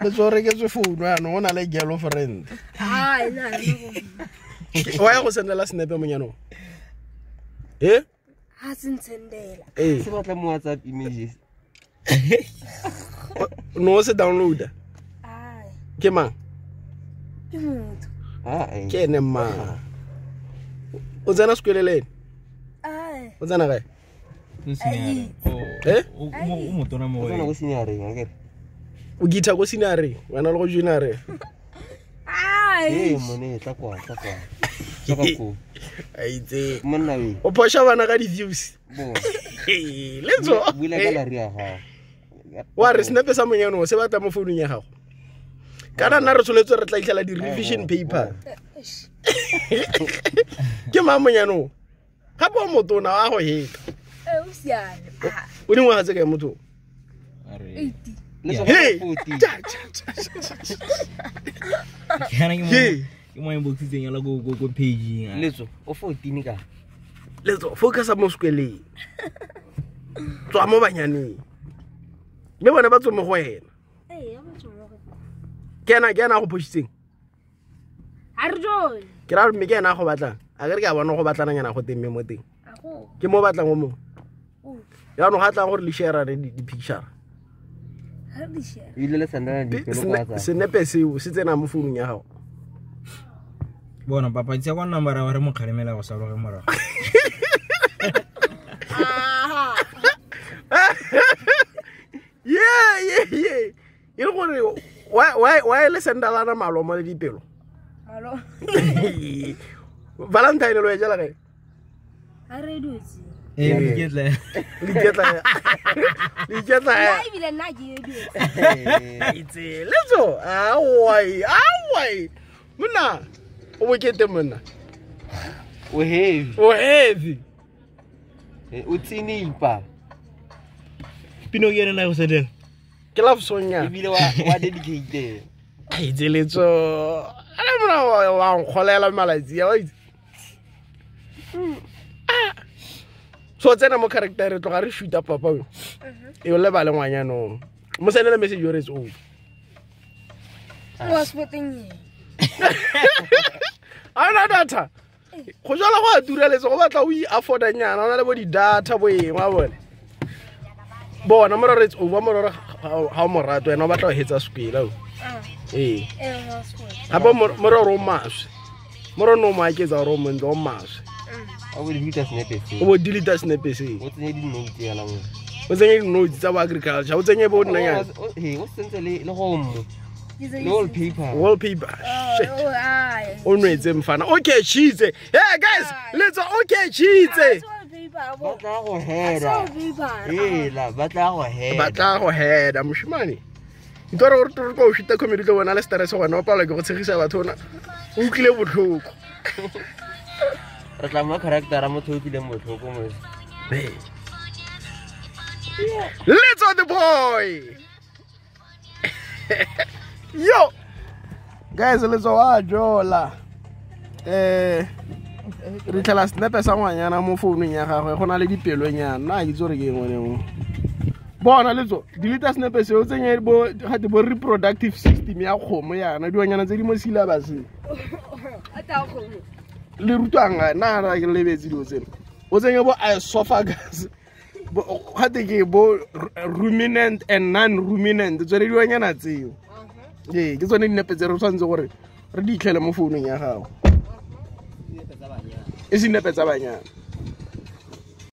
Let's go get your food, man. No one like girlfriend. Ah, no. Why was the last snap of eh? Hasn't sendela. Eh. Se batla mo WhatsApp images. No se download. Ai. Ke mang? Ke motho. Ai. Ke ene mang. O tsena skweleleng. Ai. O tsena kae? Ai. Eh? O motona mo Tsona go sinyare ngakere. O githa go sinare, wena le go junare. Ai. Mone tla kwa. Tsaka ko. Ai tse. Monna we. O phosha bana ka di views. Bo. Let's go. Bula ka la ria ha. Wa re snap sa monyano se batla mo founung ya gago. Kana nna re tsoletse re tla itlhela di revision paper. Ke mamonyano. Ga bo motona wa go heka. O siane. O dingwa tse ka motho. Hey. Ke mo inboxing ya la go page ya. Letso o 14 ka. Let's focus mo skweleng. Tswa mo banyaneng. Me bona ba tsome go wena. Eh, ya motho mo go. Kena go pushitseng. Arjo. Ke ra me kena go batlang. A ke re ka bona go batlana nyana go temme mo teng. Ago. Ke mo batlang o mo. Ya no gatlang gore le share di picture. Ha di share. Ile le sandana di pelo kwa tsa. Senepe seo se tsena mo founung ya gago. Bona papa tsia kwa number wa re mo khalemela go sa loge morago. Yeah. You know why listen to la malo mo di pelo. Malo. Valentine lo ejela kae? Are dutse. Eh, Liketla. Ya ibile nna ke dutse. Itse, let's go. Awai. Mona. O bokete mona. O heavy. O heavy. O tsinipa. Pino ke rena go sedela. Ke la fsonya. Ibile wa dedicate. Itse letso. Ala mona wa nkgolela malatsi ya itse. So tsena mo character re tloga re shoot up papa. E o le ba le ngwanyano. Mo sendela message yo re tso. Was putting Ana data. Go jala go a dureletsa go batla o I afford nyana ona le bo di data bo eng wa bone. Bona mo re over mo re ha mo rato ena o batla o hetsa skwela o. Eh. was putting. Ha bo mo re ro maswe. Mo re no ma ke za ro mo ndo maswe. A bo di ta snipe se. O bo delete snipe se. O tsenye di note ya la mo. O tsenye di note tsa ba agriculture, o tsenye bo nna ya. He o sentse le home. Wallpaper. Shit. Oh, ai. O nwetse mfana. Okay, cheese. Hey guys, let's okay cheese. Batla go heda. La batla go heda. Batla go heda moshimane. Ntore gore toro go shita comedy le bona le stress gona o pala ke go tshegisa batho na. O utlile botlhoko. Re tla mo character a motho o tlile motlhoko mo. Let's on the boy. Yo. Guys, let's go jola. Re tla snap sa ngwanyana mo founung ya gagwe go na le dipelonyana na itse re ke ngone mo. Bona letso delete snap se o tsenye bo gate bo reproductive system ya kgomo yana diwanyana tse di mo syllabus. Ata go. Le rutwanga na ra ke lebetse di o tsena. O tsenye bo esophagus. Gate ke bo ruminant and non-ruminant tse re diwanyana tseo. Ke tsone dinepe tse re tshwantse gore re di itlhele mo founung ya gago. E sinepe tsa banyana.